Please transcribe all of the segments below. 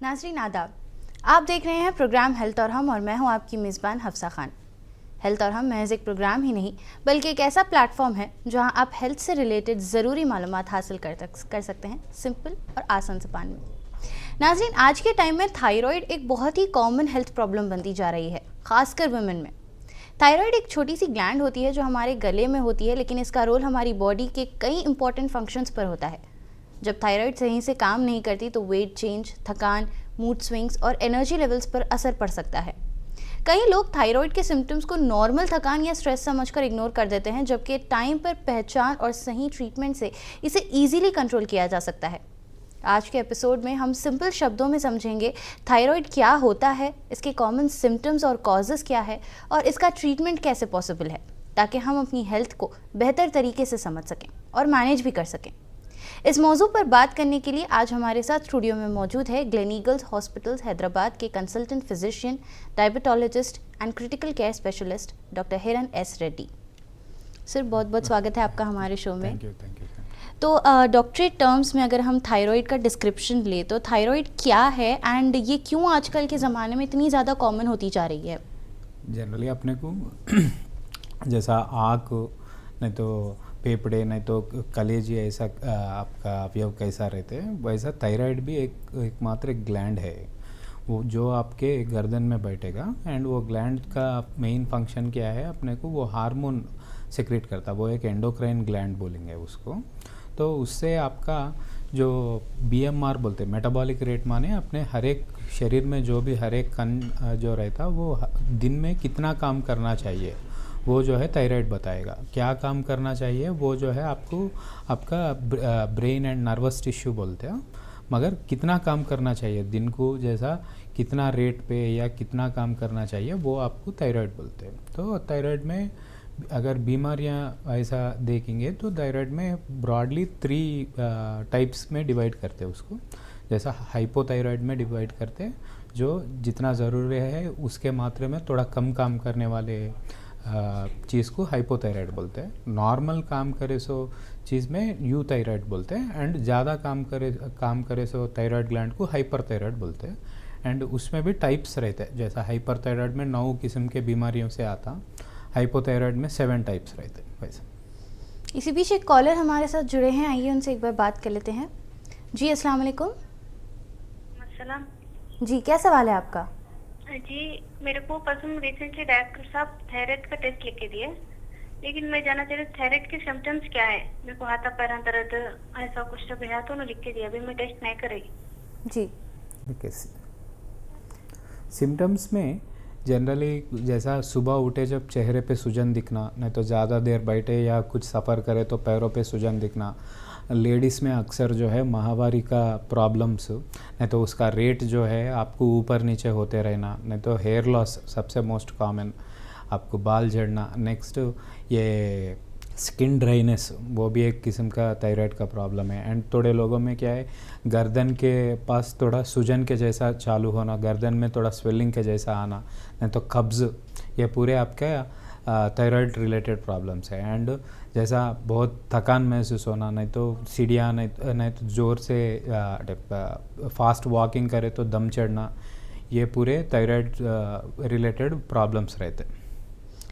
नाज़रीन आदाब, आप देख रहे हैं प्रोग्राम हेल्थ और हम, और मैं हूं आपकी मेज़बान हफ्सा खान। हेल्थ और हम महज एक प्रोग्राम ही नहीं बल्कि एक ऐसा प्लेटफॉर्म है जहां आप हेल्थ से रिलेटेड ज़रूरी मालूमात हासिल कर सकते हैं सिंपल और आसान ज़बान में। नाज़रीन, आज के टाइम में थायराइड एक बहुत ही कॉमन हेल्थ प्रॉब्लम बनती जा रही है, ख़ासकर वुमेन में। थायराइड एक छोटी सी ग्लैंड होती है जो हमारे गले में होती है, लेकिन इसका रोल हमारी बॉडी के कई इंपॉर्टेंट फंक्शंस पर होता है। जब थायराइड सही से काम नहीं करती तो वेट चेंज, थकान, मूड स्विंग्स और एनर्जी लेवल्स पर असर पड़ सकता है। कई लोग थायराइड के सिम्टम्स को नॉर्मल थकान या स्ट्रेस समझकर इग्नोर कर देते हैं, जबकि टाइम पर पहचान और सही ट्रीटमेंट से इसे इजीली कंट्रोल किया जा सकता है। आज के एपिसोड में हम सिंपल शब्दों में समझेंगे थायराइड क्या होता है, इसके कॉमन सिम्टम्स और कॉजेज़ क्या है और इसका ट्रीटमेंट कैसे पॉसिबल है, ताकि हम अपनी हेल्थ को बेहतर तरीके से समझ सकें और मैनेज भी कर सकें। इस मौजू पर बात करने के लिए आज हमारे साथ स्टूडियो में मौजूद है ग्लेनीगल्स हॉस्पिटल्स हैदराबाद के consultant physician, diabetologist and critical care specialist doctor हिरन एस रेड्डी। सर, बहुत बहुत स्वागत है आपका हमारे शो में। Thank you. तो डॉक्टरी टर्म्स में अगर हम थायराइड का डिस्क्रिप्शन ले तो थायराइड क्या है एंड ये क्यों आजकल के ज़माने में इतनी ज़्यादा कॉमन होती जा रही है? जनरली अपने को जैसा आँख, नहीं तो फेफड़े, नहीं तो कलेजी, ऐसा आपका अवयव कैसा रहते हैं, वैसा थायराइड भी एकमात्र एक ग्लैंड है वो जो आपके गर्दन में बैठेगा। एंड वो ग्लैंड का मेन फंक्शन क्या है, अपने को वो हार्मोन सिक्रेट करता है, वो एक एंडोक्राइन ग्लैंड बोलेंगे उसको। तो उससे आपका जो BMR बोलते हैं, मेटाबॉलिक रेट, माने अपने हर एक शरीर में जो भी हर एक कण जो रहता वो दिन में कितना काम करना चाहिए, वो जो है थायराइड बताएगा। क्या काम करना चाहिए वो जो है आपका ब्रेन एंड नर्वस टिश्यू बोलते हैं, मगर कितना काम करना चाहिए दिन को, जैसा कितना रेट पे या कितना काम करना चाहिए, वो आपको थायराइड बोलते हैं। तो थायराइड में अगर बीमारियां ऐसा देखेंगे तो थायराइड में ब्रॉडली 3 टाइप्स में डिवाइड करते हैं उसको। जैसा हाइपोथायराइड में डिवाइड करते हैं, जो जितना ज़रूरी है उसके मात्रा में थोड़ा कम काम करने वाले चीज़ को हाइपोथायराइड बोलते हैं। नॉर्मल काम करे सो चीज़ में यूथायराइड बोलते हैं। एंड ज़्यादा काम करे सो थायराइड ग्लैंड को हाइपरथायराइड बोलते हैं। एंड उसमें भी टाइप्स रहते हैं, जैसा हाइपरथायराइड में 9 किस्म के बीमारियों से आता, हाइपोथायराइड में 7 टाइप्स रहते हैं वैसे। इसी बीच एक कॉलर हमारे साथ जुड़े हैं, आइए उनसे एक बार बात कर लेते हैं। जी, अस्सलाम वालेकुम। अस्सलाम जी, क्या सवाल है आपका? जी, मेरे को परसों रिसेंटली डॉक्टर साहब थायराइड का टेस्ट लिख के दिए, लेकिन मैं जानना चाह रही हूँ थायराइड के सिम्टम्स क्या है। मेरे को हाथा पैर दर्द ऐसा कुछ तो भैया तो लिख के दिया, अभी मैं टेस्ट नहीं करेगी। जी, देखिए सिम्टम्स में जनरली जैसा सुबह उठे जब चेहरे पे सूजन दिखना, नहीं तो ज़्यादा देर बैठे या कुछ सफ़र करे तो पैरों पे सूजन दिखना। लेडीज़ में अक्सर जो है माहवारी का प्रॉब्लम्स, नहीं तो उसका रेट जो है आपको ऊपर नीचे होते रहना, नहीं तो हेयर लॉस सबसे मोस्ट कॉमन, आपको बाल झड़ना। नेक्स्ट ये स्किन ड्राइनेस, वो भी एक किस्म का थायराइड का प्रॉब्लम है। एंड थोड़े लोगों में क्या है, गर्दन के पास थोड़ा सूजन के जैसा चालू होना, गर्दन में थोड़ा स्वेलिंग के जैसा आना, नहीं तो कब्ज़, ये पूरे आपका थायराइड रिलेटेड प्रॉब्लम्स है। एंड जैसा बहुत थकान महसूस होना, नहीं तो सीढ़ियाँ, नहीं तो ज़ोर से फास्ट वॉकिंग करे तो दम चढ़ना, ये पूरे थायराइड रिलेटेड प्रॉब्लम्स रहते हैं।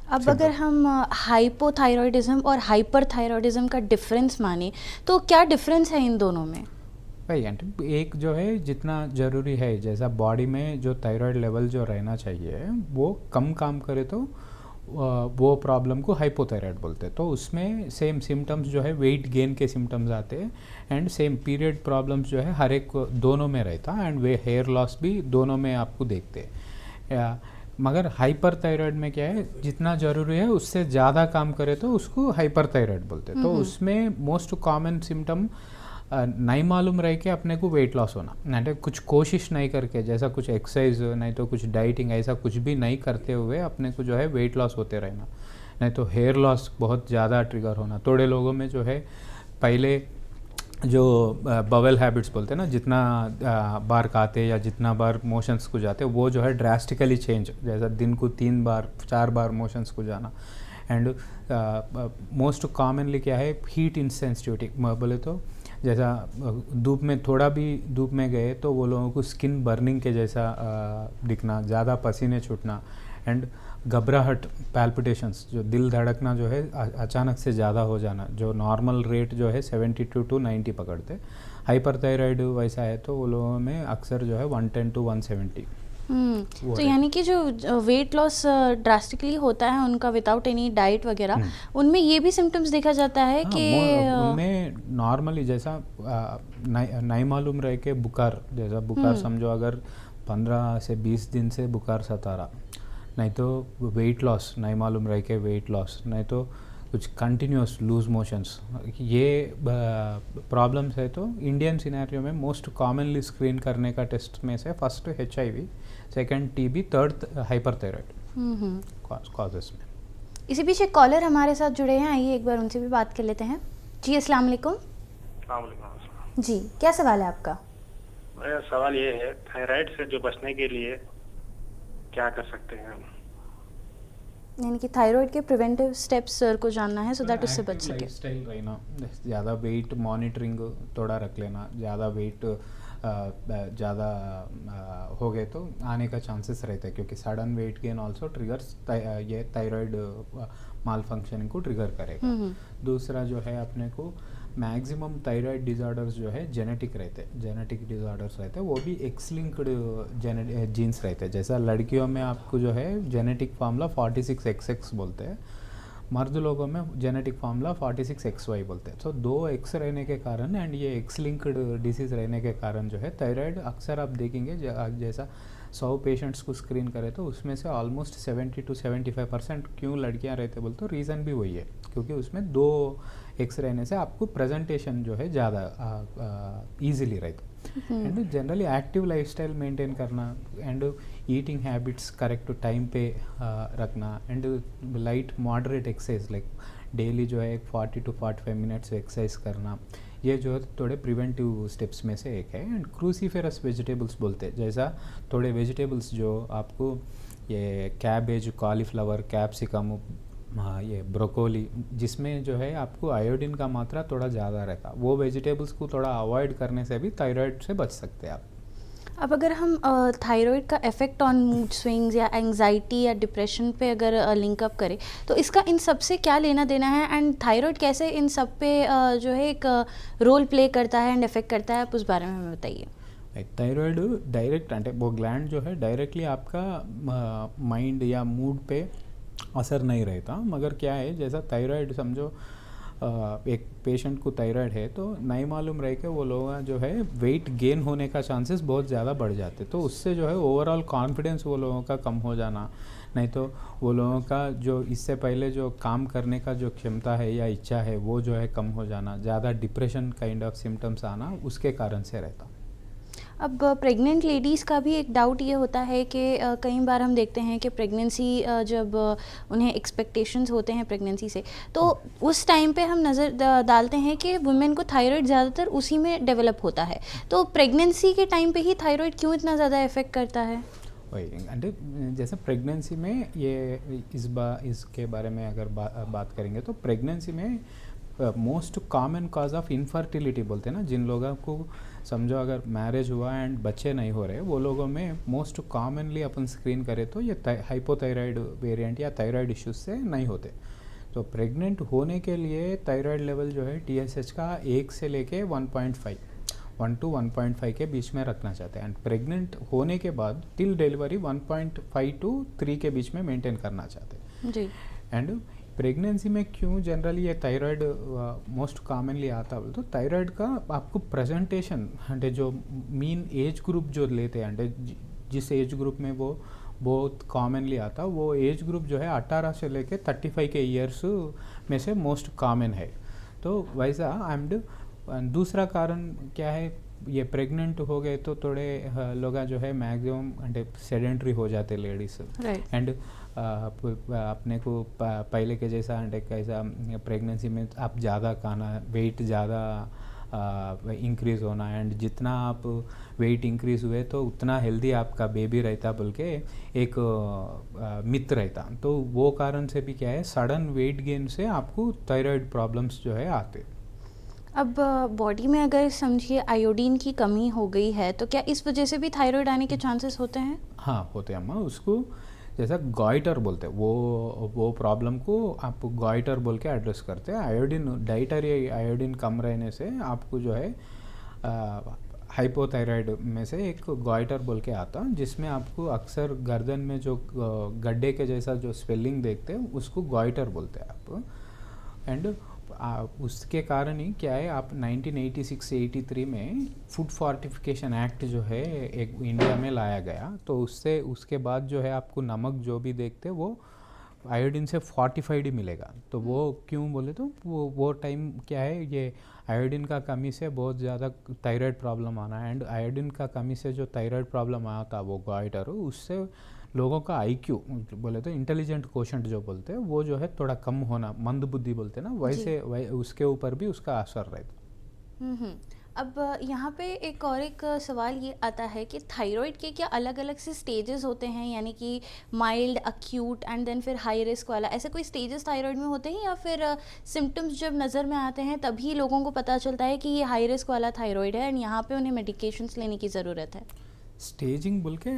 अब अगर हम हाइपोथायरॉयडिज्म और हाइपरथायरॉयडिज्म का डिफरेंस माने तो क्या डिफरेंस है इन दोनों में? भाई एक जो है जितना ज़रूरी है, जैसा बॉडी में जो थायराइड लेवल जो रहना चाहिए वो कम काम करे तो वो प्रॉब्लम को हाइपोथायराइड बोलते हैं। तो उसमें सेम सिम्टम्स जो है वेट गेन के सिम्टम्स आते हैं, एंड सेम पीरियड प्रॉब्लम्स जो है हर एक दोनों में रहता, एंड वे हेयर लॉस भी दोनों में आपको देखते हैं। मगर हाइपरथायराइड में क्या है, जितना ज़रूरी है उससे ज़्यादा काम करे तो उसको हाइपरथायराइड बोलते हैं। तो उसमें मोस्ट कॉमन सिम्टम नहीं मालूम रह के अपने को वेट लॉस होना, नहीं तो कुछ कोशिश नहीं करके, जैसा कुछ एक्सरसाइज नहीं तो कुछ डाइटिंग ऐसा कुछ भी नहीं करते हुए अपने को जो है वेट लॉस होते रहना, नहीं तो हेयर लॉस बहुत ज़्यादा ट्रिगर होना। थोड़े लोगों में जो है पहले जो बवल हैबिट्स बोलते हैं ना, जितना बार खाते या जितना बार मोशंस को जाते वो जो है ड्रास्टिकली चेंज, जैसा दिन को 3 बार 4 बार मोशंस को जाना। एंड मोस्ट कॉमनली क्या है, हीट इंसेंसिटिविटी बोले तो जैसा धूप में थोड़ा भी धूप में गए तो वो लोगों को स्किन बर्निंग के जैसा दिखना, ज़्यादा पसीने छूटना एंड घबराहट, पैल्पिटेशंस, जो दिल धड़कना जो है अचानक से ज़्यादा हो जाना, जो नॉर्मल रेट जो है 72 to 90 पकड़ते। हाइपरथायराइड वैसा है तो वो लोगों में अक्सर जो है 110 to 170। तो यानी कि जो वेट लॉस ड्रास्टिकली होता है उनका विदाउट एनी डाइट वगैरह, उनमें ये भी सिम्टम्स देखा जाता है कि उनमें नॉर्मली जैसा नहीं मालूम रहे कि बुखार, जैसा बुखार समझो अगर 15 से 20 दिन से बुखार सता रहा, नहीं तो वेट लॉस नहीं मालूम रहे के वेट लॉस, नहीं तो कुछ कंटिन्यूस लूज मोशंस, ये प्रॉब्लम्स है तो इंडियन सिनेरियो में मोस्ट कॉमनली स्क्रीन करने का टेस्ट में से first HIV, second TB, third hyperthyroid causes में। इसी बीच एक कॉलर हमारे साथ जुड़े हैं, आइए एक बार उनसे भी बात कर लेते हैं। जी अस्सलाम वालेकुम। जी क्या सवाल है आपका? मेरा सवाल ये है, थायराइड से जो बचने के लिए क्या कर सकते हैं हम? यानी कि थायराइड के प्रिवेंटिव स्टेप्स सर को जानना है सो दैट उससे बच सके। लाइफस्टाइल रहना, ज़्यादा वेट मॉनिटरिंग थोड़ा रख लेना, ज़्यादा वेट ज़्यादा हो गए तो आने का चांसेस रहता है, क्योंकि sudden weight gain also triggers ये थायराइड माल फंक्शनिंग को ट्रिगर करेगा। दूसरा जो है अपने को मैक्सिमम थायराइड डिसऑर्डर्स जो है जेनेटिक रहते हैं, जेनेटिक डिसऑर्डर्स रहते हैं, वो भी एक्स लिंक्ड जीन्स रहते हैं। जैसा लड़कियों में आपको जो है जेनेटिक फार्मूला 46XX बोलते हैं, मर्द लोगों में जेनेटिक फार्मूला 46XY बोलते हैं। तो 2 X रहने के कारण एंड ये एक्स लिंक्ड डिसीज़ रहने के कारण जो है थायराइड अक्सर आप देखेंगे जैसा 100 पेशेंट्स को स्क्रीन करें तो उसमें से ऑलमोस्ट 70 to 75% क्यों लड़कियां रहते बोलते तो रीज़न भी वही है, क्योंकि उसमें 2 X रहने से आपको प्रेजेंटेशन जो है ज़्यादा ईजिली रहता। And generally active lifestyle maintain करना and eating habits correct time पे रखना and light moderate exercise like daily जो है 40 to 45 मिनट्स एक्सरसाइज करना, ये जो है थोड़े प्रिवेंटिव स्टेप्स में से एक है। एंड क्रूसीफेरस वेजिटेबल्स बोलते हैं, जैसा थोड़े वेजिटेबल्स जो आपको ये कैबेज, कॉलीफ्लावर, कैप्सिकम, ये ब्रोकोली, जिसमें जो है आपको आयोडीन का मात्रा थोड़ा ज़्यादा रहता, वो वेजिटेबल्स को थोड़ा अवॉइड करने से भी थायराइड से बच सकते हैं आप। अब अगर हम थायराइड का इफ़ेक्ट ऑन मूड स्विंग्स या एंजाइटी या डिप्रेशन पे अगर लिंकअप करें तो इसका इन सब से क्या लेना देना है, एंड थायराइड कैसे इन सब पे जो है एक रोल प्ले करता है एंड इफेक्ट करता है, आप उस बारे में हमें बताइए। थायराइड डायरेक्ट అంటే वो ग्लैंड जो है डायरेक्टली आपका माइंड या मूड पे असर नहीं रहता, मगर क्या है जैसा थायराइड समझो एक पेशेंट को थायराइड है तो नहीं मालूम रहे कि वो लोग जो है वेट गेन होने का चांसेस बहुत ज़्यादा बढ़ जाते, तो उससे जो है ओवरऑल कॉन्फिडेंस वो लोगों का कम हो जाना, नहीं तो वो लोगों का जो इससे पहले जो काम करने का जो क्षमता है या इच्छा है वो जो है कम हो जाना, ज़्यादा डिप्रेशन काइंड ऑफ सिम्टम्स आना उसके कारण से रहता। अब प्रेग्नेंट लेडीज़ का भी एक डाउट ये होता है कि कई बार हम देखते हैं कि प्रेगनेंसी जब उन्हें एक्सपेक्टेशंस होते हैं प्रेगनेंसी से, तो उस टाइम पे हम नज़र डालते हैं कि वुमेन को थायराइड ज़्यादातर उसी में डेवलप होता है, तो प्रेगनेंसी के टाइम पे ही थायराइड क्यों इतना ज़्यादा इफेक्ट करता है? वही అంటే जैसे प्रेगनेंसी में ये इसके बारे में अगर बात करेंगे तो प्रेगनेंसी में most common cause of infertility बोलते हैं ना, जिन लोगों को समझो अगर मैरिज हुआ एंड बच्चे नहीं हो रहे, वो लोगों में मोस्ट कॉमनली अपन स्क्रीन करें तो ये हाइपोथायराइड वेरिएंट या थायराइड इश्यूज से नहीं होते। तो प्रेग्नेंट होने के लिए थायराइड लेवल जो है TSH का 1 से लेके 1 to 1.5 के बीच में रखना चाहते हैं, एंड प्रेग्नेंट होने के बाद टिल डिलीवरी 1.5 to 3 के बीच में मेंटेन करना चाहते हैं जी। एंड प्रेगनेंसी में क्यों जनरली ये थायराइड मोस्ट कॉमनली आता बोल तो थायराइड का आपको प्रेजेंटेशन అంటే जो मीन एज ग्रुप जो लेते हैं అంటే जिस एज ग्रुप में वो बहुत कॉमनली आता वो एज ग्रुप जो है 18 से लेके 35 के ईयर्स में से मोस्ट कॉमन है। तो वैसा एंड दूसरा कारण क्या है, ये प्रेग्नेंट हो गए तो थोड़े लोग जो है मैक्सिमम అంటే सेडेंटरी हो जाते लेडीज एंड अपने को पहले के जैसा అంటే कैसा प्रेगनेंसी में आप ज़्यादा खाना, वेट ज़्यादा इंक्रीज़ होना, एंड जितना आप वेट इंक्रीज़ हुए तो उतना हेल्दी आपका बेबी रहता बोल के एक मिथ रहता, तो वो कारण से भी क्या है सडन वेट गेन से आपको थायराइड प्रॉब्लम्स जो है आते। अब बॉडी में अगर समझिए आयोडीन की कमी हो गई है तो क्या इस वजह से भी थायराइड आने के चांसेस होते हैं? हाँ होते हैं अम्मा। उसको जैसा गॉइटर बोलते हैं, वो प्रॉब्लम को आप गॉइटर बोल के एड्रेस करते हैं। आयोडीन, डाइटरी आयोडीन कम रहने से आपको जो है हाइपोथायराइड में से एक गॉइटर बोल के आता, जिसमें आपको अक्सर गर्दन में जो गड्ढे के जैसा जो स्वेलिंग देखते हैं उसको गॉइटर बोलते हैं आप। एंड उसके कारण ही क्या है, आप 1986 से 83 में फूड फोर्टिफिकेशन एक्ट जो है एक इंडिया में लाया गया, तो उससे उसके बाद जो है आपको नमक जो भी देखते वो आयोडीन से फोर्टिफाइड ही मिलेगा। तो वो क्यों बोले तो वो टाइम क्या है, ये आयोडीन का कमी से बहुत ज़्यादा थायराइड प्रॉब्लम आना, एंड आयोडीन का कमी से जो थायराइड प्रॉब्लम आया था वो गॉइटर, उससे लोगों का आईक्यू बोले तो इंटेलिजेंट कोशेंट जो बोलते हैं वो जो है थोड़ा कम होना, मंद बुद्धि बोलते हैं ना, वैसे उसके ऊपर भी उसका असर रहता। अब यहाँ पे एक सवाल ये आता है कि थायराइड के क्या अलग अलग से स्टेजेस होते हैं, यानी कि माइल्ड, अक्यूट एंड देन फिर हाई रिस्क वाला, ऐसे कोई स्टेजेस थायराइड में होते हैं, या फिर सिम्टम्स जब नज़र में आते हैं तभी लोगों को पता चलता है कि ये हाई रिस्क वाला थायराइड है एंड यहाँ पे उन्हें मेडिकेशंस लेने की ज़रूरत है? स्टेजिंग बोल के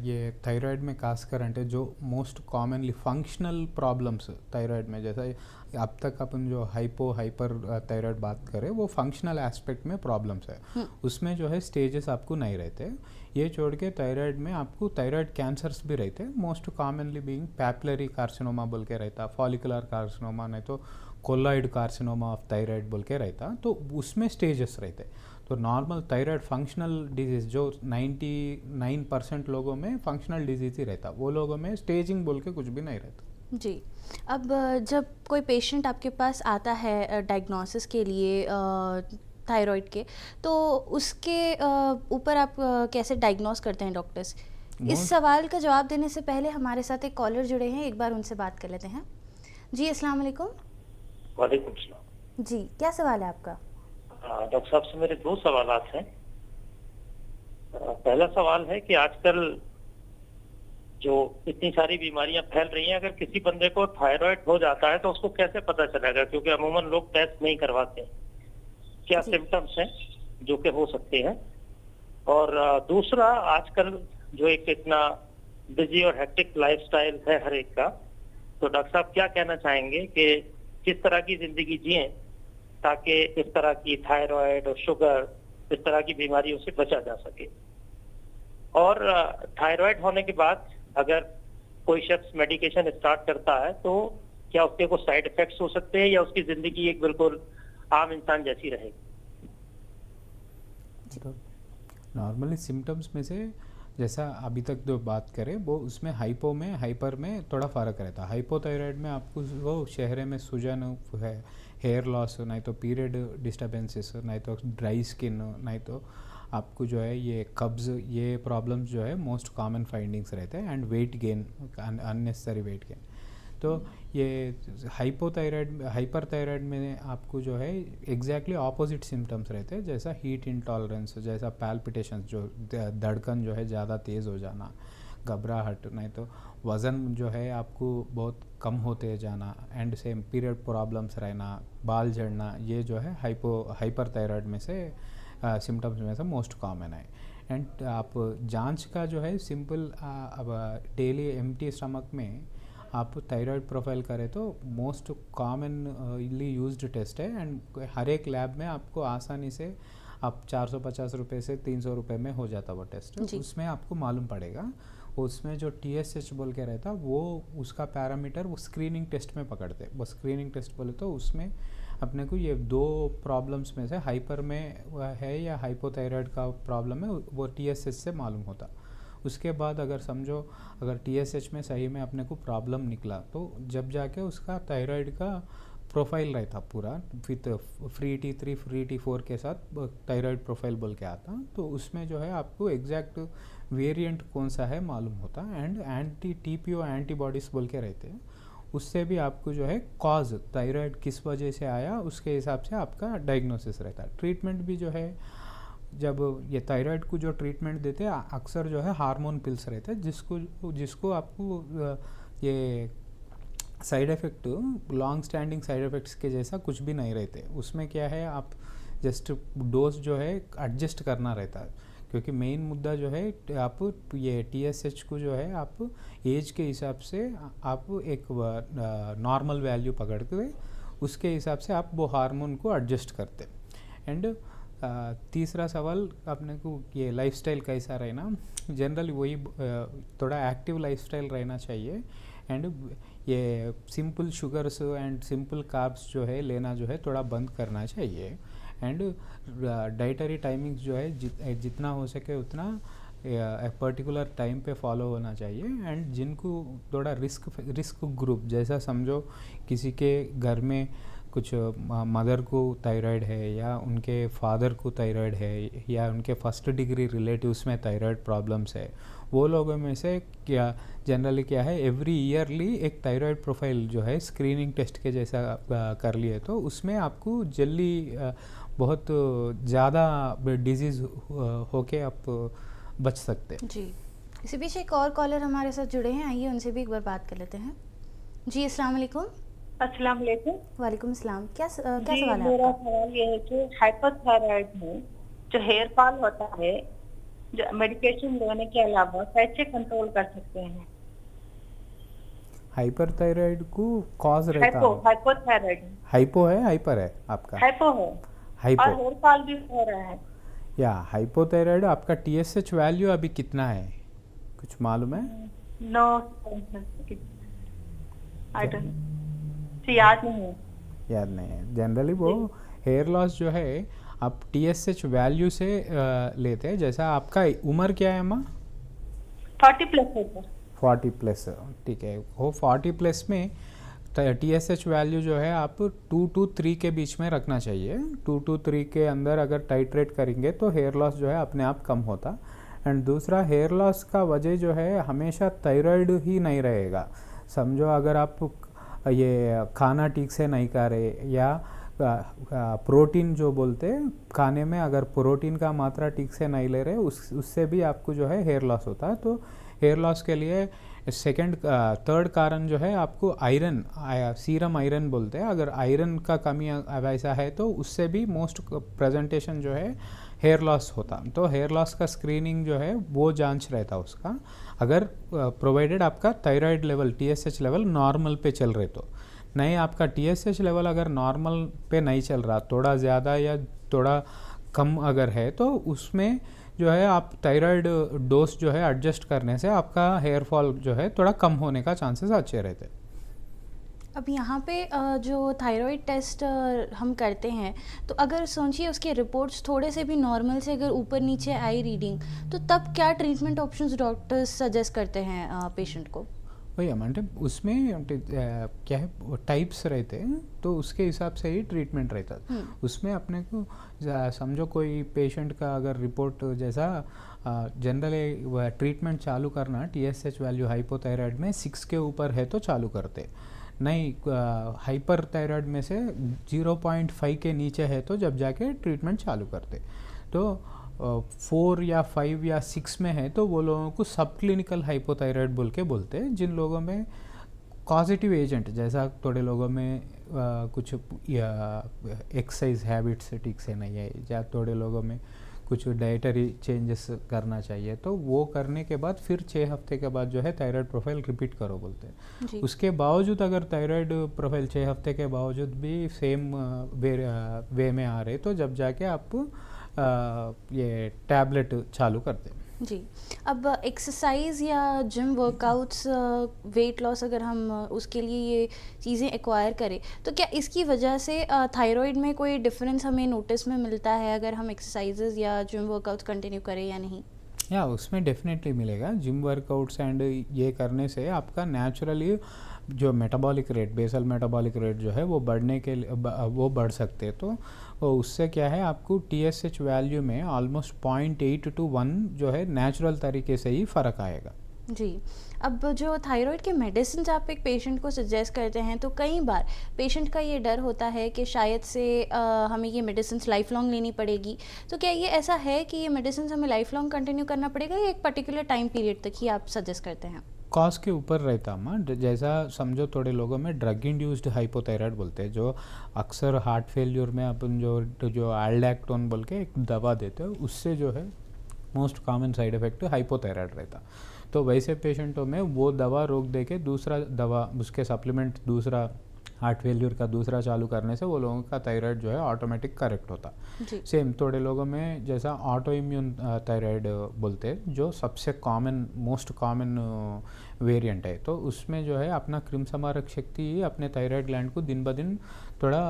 ये थायराइड में खासकर అంటే जो most commonly functional problems thyroid में, जैसा अब तक अपन जो हाइपर थायराइड बात करें वो फंक्शनल एस्पेक्ट में प्रॉब्लम्स है, उसमें जो है स्टेजेस आपको नहीं रहते। ये छोड़ के थायराइड में आपको थायराइड कैंसर्स भी रहते हैं, most commonly being papillary carcinoma बोल के रहता, फॉलिकुलर कार्सिनोमा, नहीं तो कोलॉइड कार्सिनोमा ऑफ थायराइड बोल के रहता, तो उसमें स्टेजेस रहते। तो नॉर्मल थायराइड फंक्शनल डिजीज़ जो 99% लोगों में फंक्शनल डिजीज़ ही रहता, वो लोगों में स्टेजिंग बोल के कुछ भी नहीं रहता। जी। अब जब कोई पेशेंट आपके पास आता है डायग्नोसिस के लिए थायराइड के, तो उसके ऊपर आप कैसे डायग्नोस करते हैं डॉक्टर्स? इस सवाल का जवाब देने से पहले हमारे साथ एक कॉलर जुड़े हैं, एक बार उनसे बात कर लेते हैं। जी अस्सलाम वालेकुम। वालेकुम सलाम। जी, क्या सवाल है आपका? डॉक्टर साहब से मेरे दो सवालात हैं। पहला सवाल है कि आजकल जो इतनी सारी बीमारियां फैल रही हैं, अगर किसी बंदे को थायराइड हो जाता है तो उसको कैसे पता चलेगा, क्योंकि अमूमन लोग टेस्ट नहीं करवाते। क्या सिम्टम्स हैं जो कि हो सकते हैं? और दूसरा, आजकल जो एक इतना बिजी और हेक्टिक लाइफस्टाइल है हर एक का, तो डॉक्टर साहब क्या कहना चाहेंगे कि किस तरह की जिंदगी जिए ताकि इस तरह की थायराइड और शुगर, इस तरह की बीमारियों से बचा जा सके? और थायराइड होने के बाद अगर कोई शख्स मेडिकेशन स्टार्ट करता है तो क्या उसके कोई साइड इफेक्ट्स हो सकते हैं, या उसकी जिंदगी एक बिल्कुल आम इंसान जैसी रहेगी? नॉर्मली सिम्टम्स में से जैसा अभी तक जो बात करें वो उसमें हाइपो में हाइपर में थोड़ा फ़र्क रहता है। हाइपोथायराइड में आपको वो चेहरे में सूजन है, हेयर लॉस, नहीं तो पीरियड डिस्टर्बेंसेस, नहीं तो ड्राई स्किन, नहीं तो आपको जो है ये कब्ज़, ये प्रॉब्लम्स जो है मोस्ट कॉमन फाइंडिंग्स रहते हैं। And weight gain, unnecessary weight gain. तो ये हाइपर थायराइड में आपको जो है एग्जैक्टली ऑपोजिट सिम्टम्स रहते हैं, जैसा हीट इंटॉलरेंस, जैसा पैल्पिटेशन, जो धड़कन जो है ज़्यादा तेज़ हो जाना, घबराहट, नहीं तो वज़न जो है आपको बहुत कम होते जाना, एंड सेम पीरियड प्रॉब्लम्स रहना, बाल झड़ना, ये जो है हाइपर थायराइड में से सिम्टम्स में से मोस्ट कॉमन है। एंड आप जांच का जो है सिंपल, अब डेली एम्प्टी स्टमक में आप थायराइड प्रोफाइल करें तो मोस्ट कॉमनली यूज्ड टेस्ट है, एंड हर एक लैब में आपको आसानी से आप 450 रुपये से 300 रुपये में हो जाता वो टेस्ट। उसमें आपको मालूम पड़ेगा, उसमें जो TSH बोल के रहता वो उसका पैरामीटर वो स्क्रीनिंग टेस्ट में पकड़ते। वो स्क्रीनिंग टेस्ट बोले तो उसमें अपने को ये दो प्रॉब्लम्स में से हाइपर में है या हाइपोथायराइड का प्रॉब्लम है वो TSH से मालूम होता। उसके बाद अगर समझो अगर TSH में सही में अपने को प्रॉब्लम निकला तो जब जाके उसका थायराइड का प्रोफाइल रहता पूरा with free T3 free T4 के साथ थायराइड प्रोफाइल बोल के आता, तो उसमें जो है आपको एग्जैक्ट वेरिएंट कौन सा है मालूम होता। एंड TPO एंटीबॉडीज़ बोल के रहते हैं, उससे भी आपको जो है कॉज थायराइड किस वजह से आया उसके हिसाब से आपका डायग्नोसिस रहता है। ट्रीटमेंट भी जो है, जब ये थायराइड को जो ट्रीटमेंट देते हैं अक्सर जो है हार्मोन पिल्स रहते हैं, जिसको आपको ये side effect long standing side effects के जैसा कुछ भी नहीं रहते। उसमें क्या है, आप जस्ट डोज जो है एडजस्ट करना रहता है, क्योंकि मेन मुद्दा जो है आप ये TSH को जो है आप एज के हिसाब से आप एक नॉर्मल वैल्यू पकड़ के उसके हिसाब से आप वो हार्मोन को एडजस्ट करते। एंड तीसरा सवाल अपने को ये लाइफस्टाइल कैसा रहना, जनरली वही थोड़ा एक्टिव लाइफस्टाइल रहना चाहिए। एंड ये simple sugars and simple carbs जो है लेना जो है थोड़ा बंद करना चाहिए। एंड डाइटरी टाइमिंग्स जो है जितना हो सके उतना पर्टिकुलर टाइम पे फॉलो होना चाहिए। एंड जिनको थोड़ा रिस्क ग्रुप जैसा समझो, किसी के घर में कुछ मदर को थायराइड है या उनके फादर को थायराइड है या उनके फर्स्ट डिग्री रिलेटिव्स में थायराइड प्रॉब्लम्स है, वो लोगों में से क्या जनरली क्या है एवरी ईयरली एक थायराइड प्रोफाइल जो है स्क्रीनिंग टेस्ट के जैसा कर लिए, तो उसमें आपको जल्दी बहुत ज़्यादा डिजीज़ होके आप बच सकते हैं। जी, इसी बीच एक और कॉलर हमारे साथ जुड़े हैं, आइए उनसे भी एक बार बात कर लेते हैं। जी अस्सलाम वालेकुम। अस्सलाम वालेकुम। वालेकुम सलाम। क्या सवाल जी, है मेरा आपका? सवाल ये है कि हाइपोथायराइड में जो हेयर फॉल होता है, जो मेडिकेशन लेने के अलावा कैसे कंट्रोल कर सकते हैं? हाइपरथायराइड को कॉज रहता है, हाइपोथायराइड हाइपो है हाइपर है आपका? हाइपो है और हाइपो हेयर फॉल भी हो रहा है। या हाइपोथायराइड आपका TSH वैल्यू अभी कितना है, कुछ मालूम है? नो, आई डोंट याद नहीं है। याद नहीं है। जनरली वो हेयर लॉस जो है आप TSH वैल्यू से लेते हैं। जैसा आपका उम्र क्या है अम्मा? 40 प्लस है सर। 40 प्लस, ठीक है। वो 40 प्लस में TSH वैल्यू जो है आप 2 to 3 के बीच में रखना चाहिए। 2 to 3 के अंदर अगर टाइट्रेट करेंगे तो हेयर लॉस जो है अपने आप कम होता। एंड दूसरा, हेयर लॉस का वजह जो है हमेशा थायराइड ही नहीं रहेगा। समझो अगर आप ये खाना ठीक से नहीं खा रहे या प्रोटीन जो बोलते हैं खाने में अगर प्रोटीन का मात्रा ठीक से नहीं ले रहे, उससे भी आपको जो है हेयर लॉस होता है। तो हेयर लॉस के लिए थर्ड कारण जो है आपको आयरन, सीरम आयरन बोलते हैं। अगर आयरन का कमी वैसा है तो उससे भी मोस्ट प्रेजेंटेशन जो है हेयर लॉस होता। तो हेयर लॉस का स्क्रीनिंग जो है वो जांच रहता उसका, अगर प्रोवाइडेड आपका thyroid level TSH level normal पे चल रहे तो। नहीं, आपका TSH लेवल अगर नॉर्मल पे नहीं चल रहा, थोड़ा ज़्यादा या थोड़ा कम अगर है, तो उसमें जो है आप थायराइड डोज जो है एडजस्ट करने से आपका हेयर फॉल जो है थोड़ा कम होने का चांसेस अच्छे रहते हैं। अब यहाँ पे जो थायराइड टेस्ट हम करते हैं, तो अगर सोचिए उसके रिपोर्ट्स थोड़े से भी नॉर्मल से अगर ऊपर नीचे आई रीडिंग, तो तब क्या ट्रीटमेंट ऑप्शंस डॉक्टर्स सजेस्ट करते हैं पेशेंट को? भैया मतलब उसमें क्या है टाइप्स रहते हैं, तो उसके हिसाब से ही ट्रीटमेंट रहता है। उसमें अपने को समझो कोई पेशेंट का अगर रिपोर्ट जैसा जनरली ट्रीटमेंट चालू करना TSH वैल्यू हाइपोथायराइड में 6 के ऊपर है तो चालू करते, नहीं हाइपर थायराइड में से 0.5 के नीचे है तो जब जाके ट्रीटमेंट चालू करते। तो 4 या 5 या 6 में है तो वो लोगों को सब क्लिनिकल हाइपोथायराइड बोल के बोलते हैं। जिन लोगों में कॉजेटिव एजेंट जैसा थोड़े लोगों में कुछ एक्सरसाइज हैबिट्स ठीक से नहीं है या थोड़े लोगों में कुछ डाइटरी चेंजेस करना चाहिए, तो वो करने के बाद फिर 6 हफ्ते के बाद जो है थायराइड प्रोफाइल रिपीट करो बोलते हैं। उसके बावजूद अगर थायराइड प्रोफाइल 6 हफ्ते के बावजूद भी सेम वे में आ रहे तो जब जाके आप ये टैबलेट चालू करते हैं। जी, अब एक्सरसाइज या जिम वर्कआउट्स, वेट लॉस अगर हम उसके लिए ये चीज़ें एक्वायर करें, तो क्या इसकी वजह से थायराइड में कोई डिफरेंस हमें नोटिस में मिलता है अगर हम एक्सरसाइजेज या जिम वर्कआउट्स कंटिन्यू करें या नहीं? या उसमें डेफिनेटली मिलेगा। जिम वर्कआउट्स एंड ये करने से आपका नेचुरली जो metabolic rate, basal metabolic rate जो है वो बढ़ने के वो बढ़ सकते हैं। तो उससे क्या है आपको TSH वैल्यू में ऑलमोस्ट 0.8 to 1 जो है नेचुरल तरीके से ही फ़र्क आएगा। जी, अब जो थायराइड के मेडिसिन आप एक पेशेंट को सजेस्ट करते हैं, तो कई बार पेशेंट का ये डर होता है कि शायद से हमें ये मेडिसिन लाइफ लॉन्ग लेनी पड़ेगी। तो क्या ये ऐसा है कि ये मेडिसिन हमें लाइफ लॉन्ग कंटिन्यू करना पड़ेगा या एक पर्टिकुलर टाइम पीरियड तक ही आप सजेस्ट करते हैं? कॉज के ऊपर रहता अम्मा, जैसा समझो थोड़े लोगों में ड्रग इंड्यूस्ड हाइपोथायराइड बोलते हैं, जो अक्सर हार्ट फेल्यूर में अपन जो एल्डैक्टोन बोल के एक दवा देते हैं, उससे जो है most common side effect hypothyroid रहता। तो वैसे पेशेंटों में वो दवा रोक दे के दूसरा दवा, उसके सप्लीमेंट दूसरा हार्ट फेल्यूर का दूसरा चालू करने से वो लोगों का थायराइड जो है ऑटोमेटिक करेक्ट होता। सेम थोड़े लोगों में जैसा ऑटो इम्यून थायराइड बोलते हैं, जो सबसे कॉमन मोस्ट कॉमन वेरिएंट है, तो उसमें जो है अपना क्रिमसंहारक शक्ति ही अपने थायराइड ग्लैंड को दिन ब दिन थोड़ा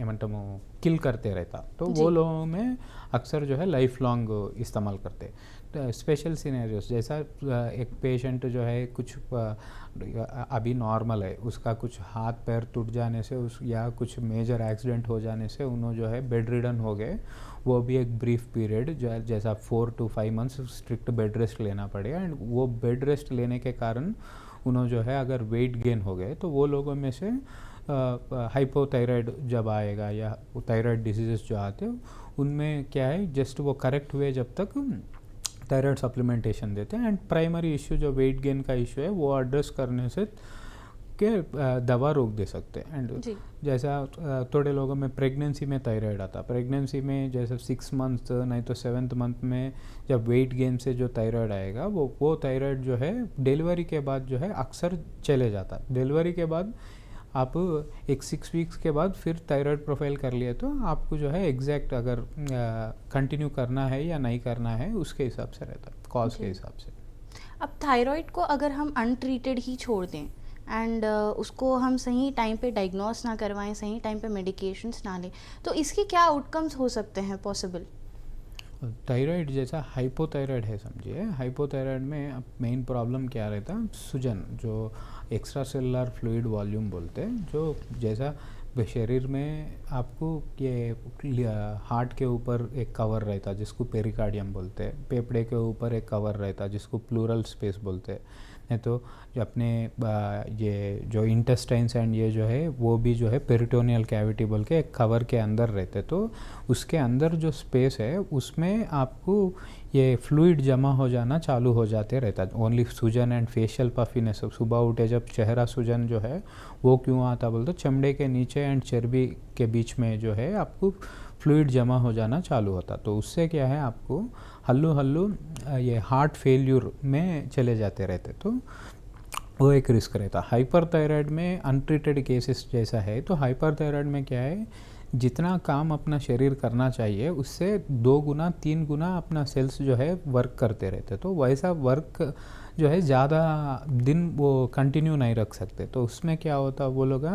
ఏమంటాము किल करते रहता। तो वो लोगों में अक्सर जो है लाइफ लॉन्ग इस्तेमाल करते। तो स्पेशल सिनेरियोस जैसा एक पेशेंट जो है कुछ अभी नॉर्मल है, उसका कुछ हाथ पैर टूट जाने से उस या कुछ मेजर एक्सीडेंट हो जाने से उन्होंने जो है बेड रिडन हो गए, वो भी एक ब्रीफ पीरियड जैसा 4 to 5 months strict bed rest लेना पड़ेगा। एंड वो बेड रेस्ट लेने के कारण उन्होंने जो है अगर वेट गेन हो गए, तो वो लोगों में से हाइपोथायराइड जब आएगा या थायराइड डिजीज़ जो आते हैं उनमें क्या है, जस्ट वो करेक्ट हुए जब तक थायराइड सप्लीमेंटेशन देते हैं। एंड प्राइमरी इश्यू जो वेट गेन का इश्यू है वो एड्रेस करने से के दवा रोक दे सकते हैं। एंड जैसा थोड़े लोगों में प्रेगनेंसी में थायराइड आता, प्रेगनेंसी में जैसे 6 मंथ नहीं तो 7th मंथ में जब वेट गेन से जो थायराइड आएगा वो थायराइड जो है डिलीवरी के बाद जो है अक्सर चले जाता। डिलीवरी के बाद आप एक 6 वीक्स के बाद फिर थायराइड प्रोफाइल कर लिए तो आपको जो है एग्जैक्ट अगर कंटिन्यू करना है या नहीं करना है उसके हिसाब से रहता, कॉज के हिसाब से। अब थायराइड को अगर हम अनट्रीटेड ही छोड़ दें एंड उसको हम सही टाइम पे डायग्नोस ना करवाएं, सही टाइम पे मेडिकेशंस ना लें, तो इसके क्या आउटकम्स हो सकते हैं पॉसिबल? थायराइड जैसा हाइपोथायराइड है, समझिए हाइपोथायराइड में अब मेन प्रॉब्लम क्या रहता, सूजन, जो एक्स्ट्रा सेलुलर फ्लूइड वॉल्यूम बोलते हैं, जो जैसा शरीर में आपको ये हार्ट के ऊपर एक कवर रहता जिसको पेरिकार्डियम बोलते हैं, फेफड़े के ऊपर एक कवर रहता जिसको प्लूरल स्पेस बोलते हैं, नहीं तो जो अपने ये जो इंटेस्टाइन्स एंड ये जो है वो भी जो है पेरिटोनियल कैविटी बोल के एक कवर के अंदर रहते। तो उसके अंदर जो स्पेस है उसमें आपको ये फ्लूइड जमा हो जाना चालू हो जाते रहता। ओनली सूजन एंड फेशियल पफिनेस, सुबह उठे जब चेहरा सूजन जो है वो क्यों आता बोलते, चमड़े के नीचे एंड चर्बी के बीच में जो है आपको फ्लूइड जमा हो जाना चालू होता। तो उससे क्या है आपको हल्लू हल्लू ये हार्ट फेल्यूर में चले जाते रहते, तो वो एक रिस्क रहता। हाइपरथायराइड में अनट्रीटेड केसेस जैसा है, तो हाइपरथायराइड में क्या है, जितना काम अपना शरीर करना चाहिए उससे 2 गुना 3 गुना अपना सेल्स जो है वर्क करते रहते, तो वैसा वर्क जो है ज़्यादा दिन वो कंटिन्यू नहीं रख सकते। तो उसमें क्या होता, वो लोग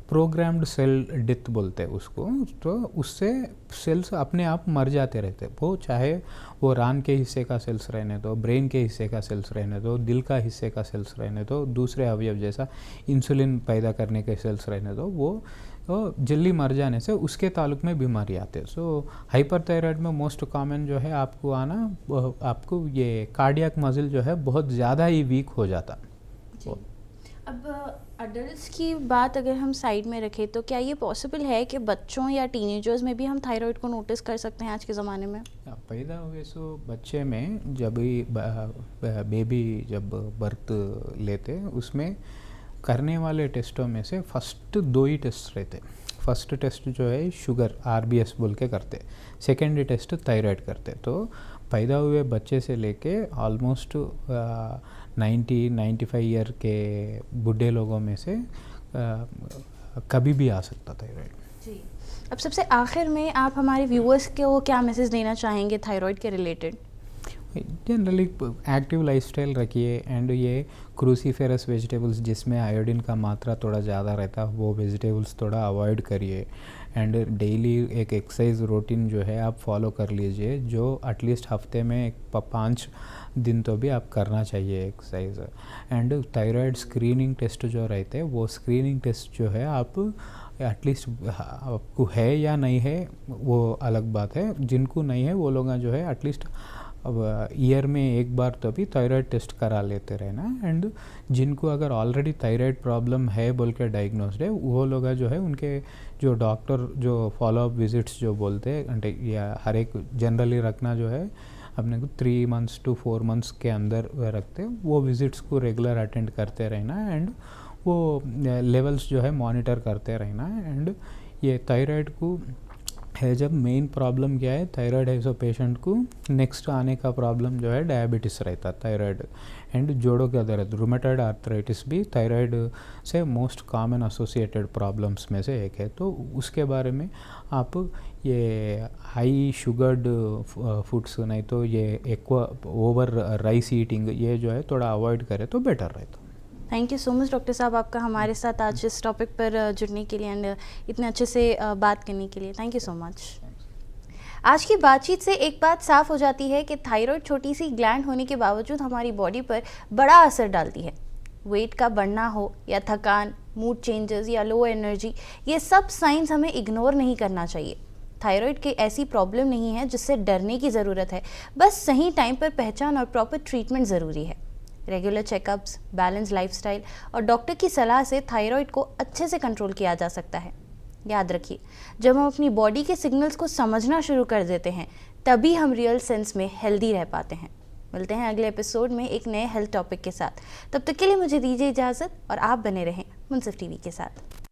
प्रोग्राम्ड सेल डेथ बोलते हैं उसको, तो उससे सेल्स अपने आप मर जाते रहते, वो चाहे वो रान के हिस्से का सेल्स रहने दो, ब्रेन के हिस्से का सेल्स रहने दो, दिल का हिस्से का सेल्स रहने दो, दूसरे अवयव जैसा इंसुलिन पैदा करने के सेल्स रहने दो, वो जल्दी मर जाने से उसके ताल्लुक में बीमारी आते हैं। सो हाइपरथायराइड में मोस्ट कॉमन जो है आपको आना, आपको ये कार्डियक मसल जो है बहुत ज़्यादा ही वीक हो जाता। अब अडल्ट्स की बात अगर हम साइड में रखें तो क्या ये पॉसिबल है कि बच्चों या टीनेजर्स में भी हम थायराइड को नोटिस कर सकते हैं आज के ज़माने में? पैदा हुए सो बच्चे में जब बेबी जब बर्थ लेते उसमें करने वाले टेस्टों में से फर्स्ट 2 ही टेस्ट रहते। फर्स्ट टेस्ट जो है शुगर RBS बोल के करते, सेकेंड टेस्ट थायराइड करते। तो पैदा हुए बच्चे से लेके ऑलमोस्ट 90-95 ईयर के बूढ़े लोगों में से कभी भी आ सकता थायराइड। जी, अब सबसे आखिर में आप हमारे व्यूअर्स को क्या मैसेज देना चाहेंगे थायराइड के रिलेटेड? जनरली एक्टिव लाइफस्टाइल रखिए एंड ये क्रूसीफेरस वेजिटेबल्स जिसमें आयोडीन का मात्रा थोड़ा ज़्यादा रहता है वो वेजिटेबल्स थोड़ा अवॉइड करिए। एंड डेली एक एक्सरसाइज रूटीन जो है आप फॉलो कर लीजिए, जो एटलीस्ट हफ्ते में 5 दिन तो भी आप करना चाहिए exercise. And thyroid screening test जो रहते हैं वो स्क्रीनिंग टेस्ट जो है आप एटलीस्ट आपको है या नहीं है वो अलग बात है, जिनको नहीं है वो लोग जो है एटलीस्ट अब ईयर में एक बार तो भी थायराइड टेस्ट करा लेते रहना। एंड जिनको अगर ऑलरेडी थायराइड प्रॉब्लम है बोल के डायग्नोस्ड है वो लोग जो है उनके जो डॉक्टर जो फॉलोअप विजिट्स जो बोलते हैं या हर एक जनरली रखना जो है अपने को 3 मंथ्स to 4 मंथ्स के अंदर रखते हैं। वो विजिट्स को रेगुलर अटेंड करते रहना है एंड वो लेवल्स जो है मॉनिटर करते रहना है। एंड ये थायराइड को है जब मेन प्रॉब्लम क्या है, थायराइड है सो पेशेंट को नेक्स्ट आने का प्रॉब्लम जो है डायबिटीज़ रहता है, थायराइड एंड जोड़ों के दर्द, रूमेटॉइड आर्थराइटिस भी थायराइड से मोस्ट कॉमन एसोसिएटेड प्रॉब्लम्स में से एक है। तो उसके बारे में आप ये हाई शुगर्ड फूड्स नहीं तो ये ओवर राइस ईटिंग ये जो है थोड़ा अवॉइड करें तो बेटर रहता है। Thank you so much doctor साहब आपका हमारे साथ आज इस टॉपिक पर जुड़ने के लिए एंड इतने अच्छे से बात करने के लिए। Thank you so much. आज की बातचीत से एक बात साफ हो जाती है कि थायराइड छोटी सी ग्लैंड होने के बावजूद हमारी बॉडी पर बड़ा असर डालती है। वेट का बढ़ना हो या थकान, मूड चेंजेस या लो एनर्जी, ये सब साइंस हमें इग्नोर नहीं करना चाहिए। थायराइड की ऐसी प्रॉब्लम नहीं है जिससे डरने की ज़रूरत है, बस सही टाइम पर पहचान और प्रॉपर ट्रीटमेंट ज़रूरी है। रेगुलर चेकअप्स, बैलेंस लाइफस्टाइल और डॉक्टर की सलाह से थायराइड को अच्छे से कंट्रोल किया जा सकता है। याद रखिए, जब हम अपनी बॉडी के सिग्नल्स को समझना शुरू कर देते हैं तभी हम रियल सेंस में हेल्दी रह पाते हैं। मिलते हैं अगले एपिसोड में एक नए हेल्थ टॉपिक के साथ। तब तक के लिए मुझे दीजिए इजाज़त और आप बने रहें मुंसिफ टीवी के साथ।